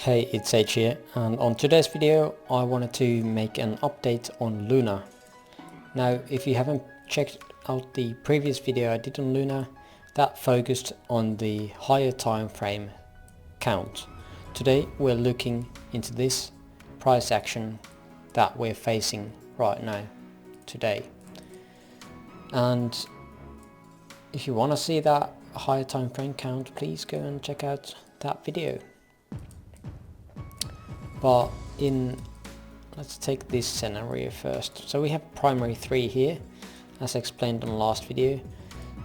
Hey, it's H here, and on today's video I wanted to make an update on Luna. Now, if you haven't checked out the previous video I did on Luna, that focused on the higher time frame count. Today we're looking into this price action that we're facing right now, today. And if you want to see that higher time frame count, please go and check out that video. But let's take this scenario first. So we have primary 3 here, as explained on the last video,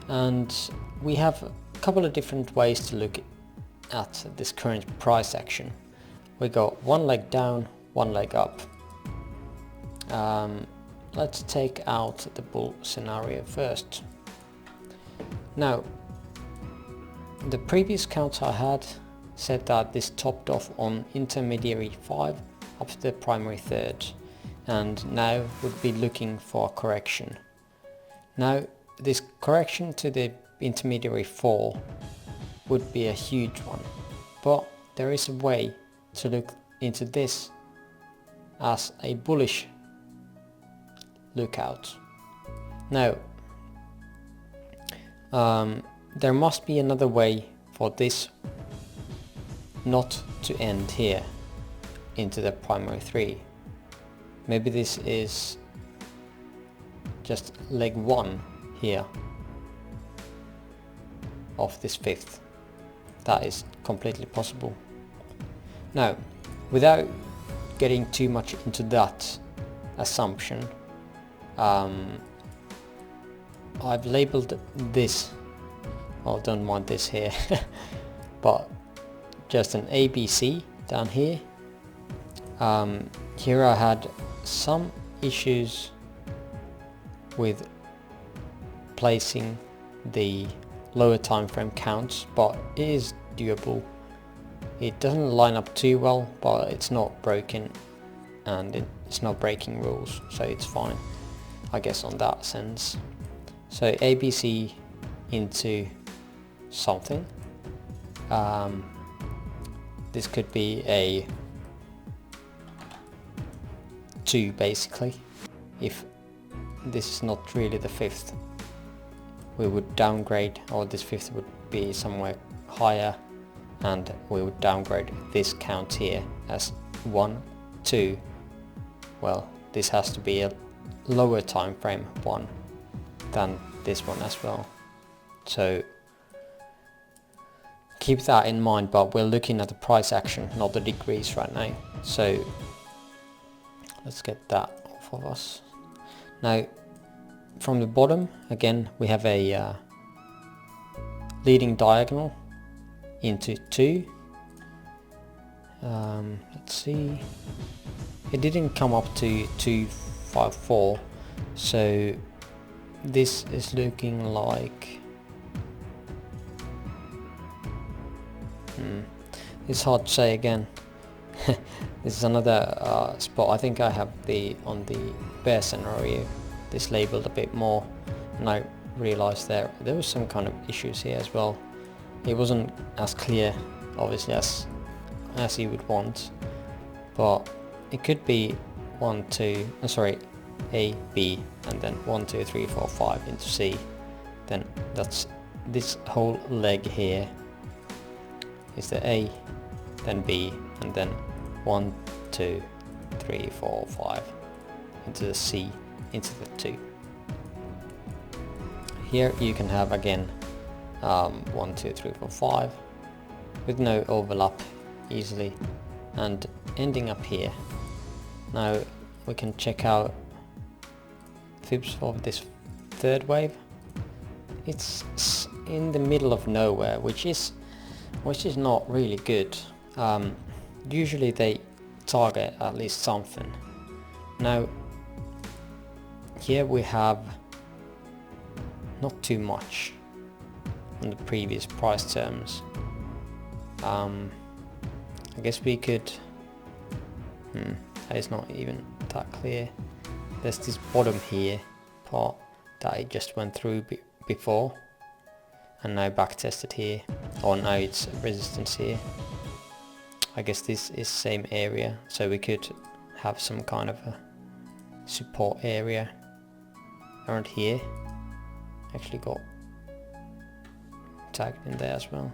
and we have a couple of different ways to look at this current price action. We got one leg down, one leg up. Let's take out the bull scenario first. Now, the previous count I had said that this topped off on intermediary 5 up to the primary 3rd, and now would be looking for a correction. Now, this correction to the intermediary 4 would be a huge one, but there is a way to look into this as a bullish lookout. Now, there must be another way for this not to end here into the primary 3. Maybe this is just leg 1 here of this 5th. That is completely possible. Now, without getting too much into that assumption, I've labeled this, I don't want this here, but just an ABC down here. Here I had some issues with placing the lower time frame counts, but it is doable. It doesn't line up too well, but it's not broken and it's not breaking rules, so it's fine, I guess, on that sense. So ABC into something. This could be a 2 basically. If this is not really the 5th, we would downgrade, or this 5th would be somewhere higher, and we would downgrade this count here as 1, 2. Well, this has to be a lower time frame 1 than this one as well. So keep that in mind, but we're looking at the price action, not the degrees right now. So let's get that off of us. Now, from the bottom, again, we have a leading diagonal into 2. Let's see. It didn't come up to 254, so this is looking like it's hard to say again. This is another spot. I think I have on the bear scenario this labeled a bit more, and I realized there was some kind of issues here as well. It wasn't as clear, obviously, as you would want, but it could be 1, 2, sorry, A, B, and then 1, 2, 3, 4, 5 into C. Then that's this whole leg here is the A, then B, and then 1, 2, 3, 4, 5 into the C, into the 2. Here you can have again 1, 2, 3, 4, 5 with no overlap easily, and ending up here. Now we can check out fibs of this 3rd wave. It's in the middle of nowhere, which is not really good. Usually they target at least something. Now here we have not too much on the previous price terms. I guess we could, that is not even that clear. There's this bottom here part that I just went through before, and now back tested here, or now it's resistance here. I guess this is same area, so we could have some kind of a support area around here. Actually got tagged in there as well.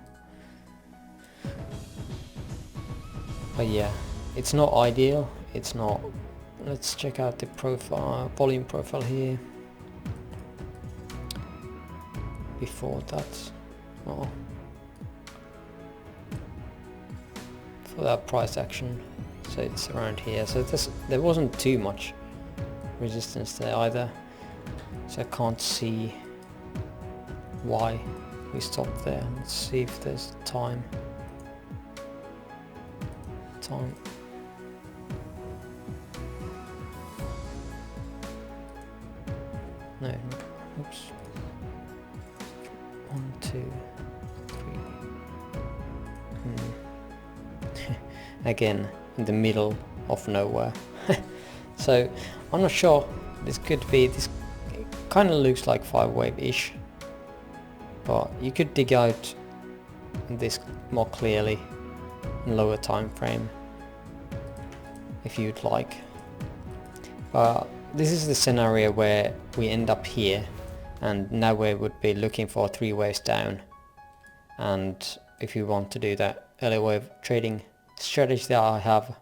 But yeah, it's not ideal, it's not. Let's check out the profile, volume profile here. Before that, well, for that price action, so it's around here. So there wasn't too much resistance there either, so I can't see why we stopped there. Let's see if there's time. No, oops. 1, 2, 3. Again, in the middle of nowhere. So I'm not sure. This could be, this kind of looks like 5-wave-ish, but you could dig out this more clearly in lower time frame if you'd like. But this is the scenario where we end up here, and now we would be looking for 3 waves down. And if you want to do that Elliott Wave trading strategy that I have,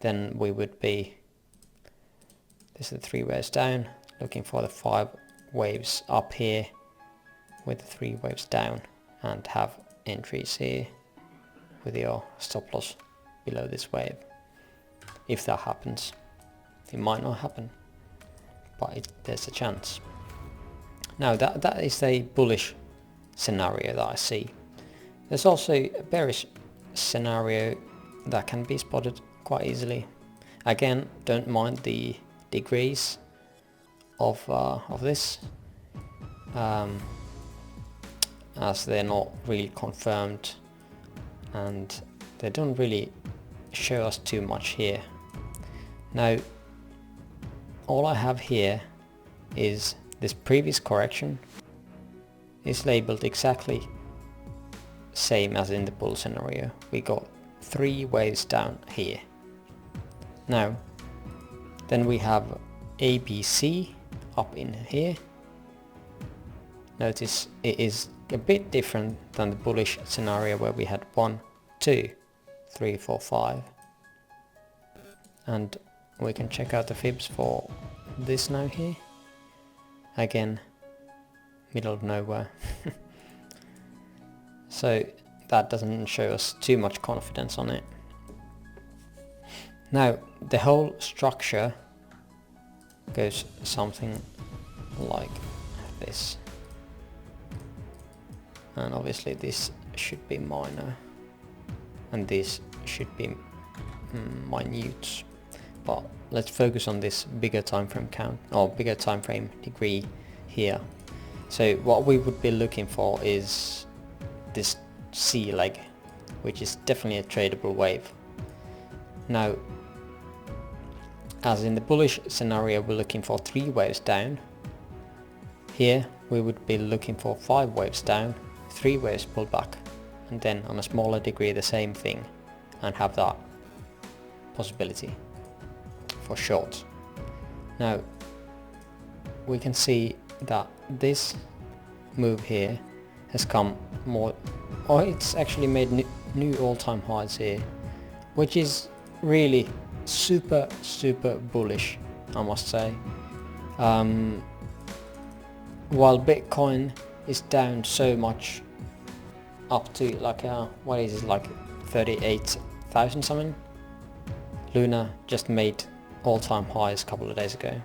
then we would be, this is the 3 waves down, looking for the 5 waves up here with the 3 waves down, and have entries here with your stop loss below this wave. If that happens, it might not happen, but there's a chance. Now that is a bullish scenario that I see. There's also a bearish scenario that can be spotted quite easily. Again, don't mind the degrees of this, as they're not really confirmed and they don't really show us too much here. Now all I have here is this previous correction is labeled exactly same as in the bull scenario. We got 3 waves down here. Now then we have ABC up in here. Notice it is a bit different than the bullish scenario where we had 1, 2, 3, 4, 5. And we can check out the fibs for this now here. Again, middle of nowhere. So that doesn't show us too much confidence on it. Now the whole structure goes something like this, and obviously this should be minor and this should be minute, but let's focus on this bigger time frame count, or bigger time frame degree here. So what we would be looking for is this C leg, which is definitely a tradable wave. Now as in the bullish scenario we're looking for 3 waves down. Here we would be looking for 5 waves down, 3 waves pullback, and then on a smaller degree the same thing, and have that possibility for short. Now we can see that this move here has come more, or it's actually made new all-time highs here, which is really super bullish, I must say. While Bitcoin is down so much, up to like what is it, like 38,000 something, Luna just made all-time highs a couple of days ago,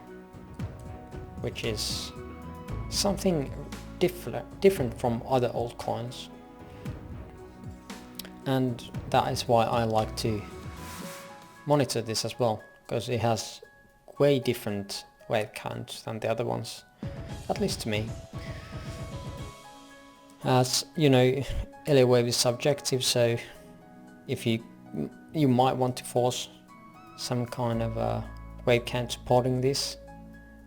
which is something different from other altcoins, and that is why I like to monitor this as well, because it has way different wave counts than the other ones, at least to me. As you know, Elliott Wave is subjective, so if you might want to force some kind of a wave count supporting this,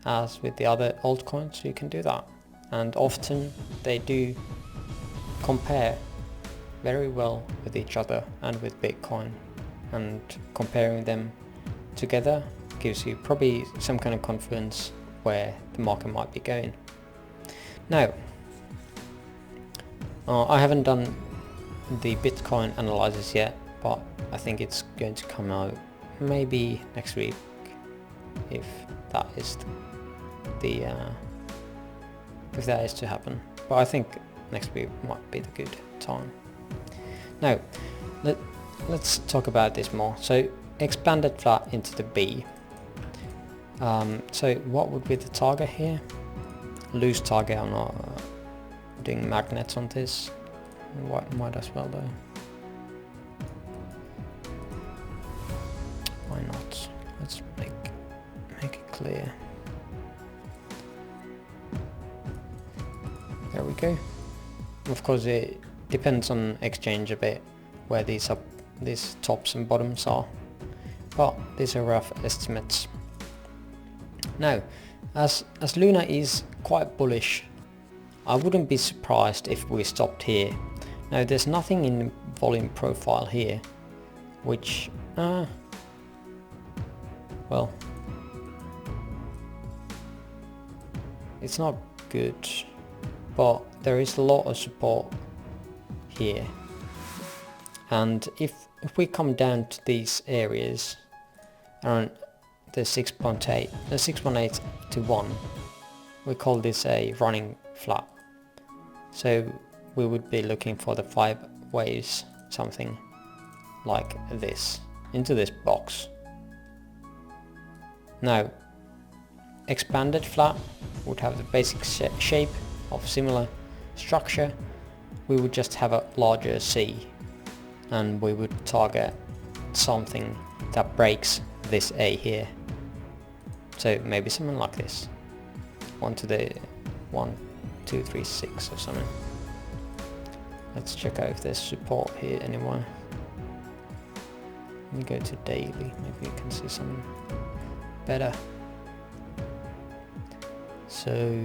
as with the other altcoins, you can do that, and often they do compare very well with each other and with Bitcoin. and comparing them together gives you probably some kind of confidence where the market might be going. Now, I haven't done the Bitcoin analysis yet, but I think it's going to come out maybe next week, if that is if that is to happen. But I think next week might be the good time. Now, let's talk about this more. So expanded flat into the B. So what would be the target here? Loose target. I'm not doing magnets on this. Might as well though. Why not? Let's make it clear. There we go. Of course, it depends on exchange a bit where these tops and bottoms are, but these are rough estimates. Now, as Luna is quite bullish, I wouldn't be surprised if we stopped here. Now, there's nothing in the volume profile here, which well, it's not good, but there is a lot of support here, and if we come down to these areas around the 6.8 to 1, we call this a running flat. So we would be looking for the 5 waves, something like this, into this box. Now, expanded flat would have the basic shape of similar structure. We would just have a larger C, and we would target something that breaks this A here. So maybe something like this, 1 to the 1, 2, 3, 6 or something. Let's check out if there's support here anywhere. Let me go to daily, maybe you can see something better. So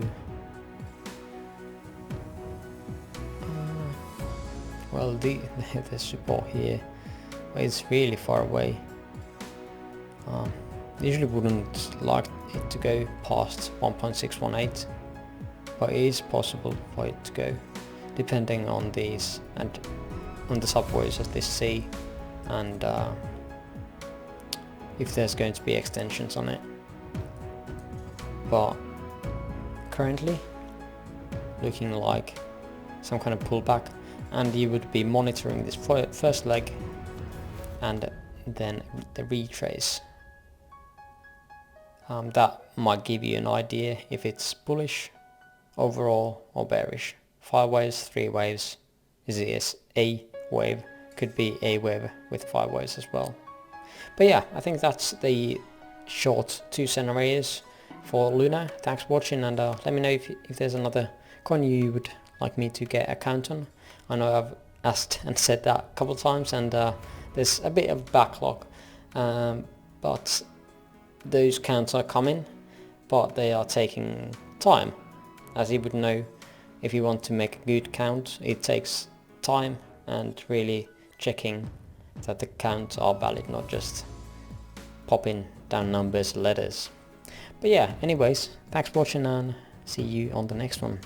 well, the support here, but it's really far away. Usually wouldn't like it to go past 1.618, but it is possible for it to go, depending on these and on the subways of this C, and if there's going to be extensions on it. But currently looking like some kind of pullback, and you would be monitoring this first leg and then the retrace. That might give you an idea if it's bullish overall or bearish. 5 waves, 3 waves is a wave, could be a wave with 5 waves as well. But yeah, I think that's the short 2 scenarios for Luna. Thanks for watching, and let me know if there's another coin you would like me to get a count on. I know I've asked and said that a couple of times, and there's a bit of backlog, but those counts are coming, but they are taking time. As you would know, if you want to make a good count, it takes time and really checking that the counts are valid, not just popping down numbers, letters. But yeah, anyways, thanks for watching, and see you on the next one.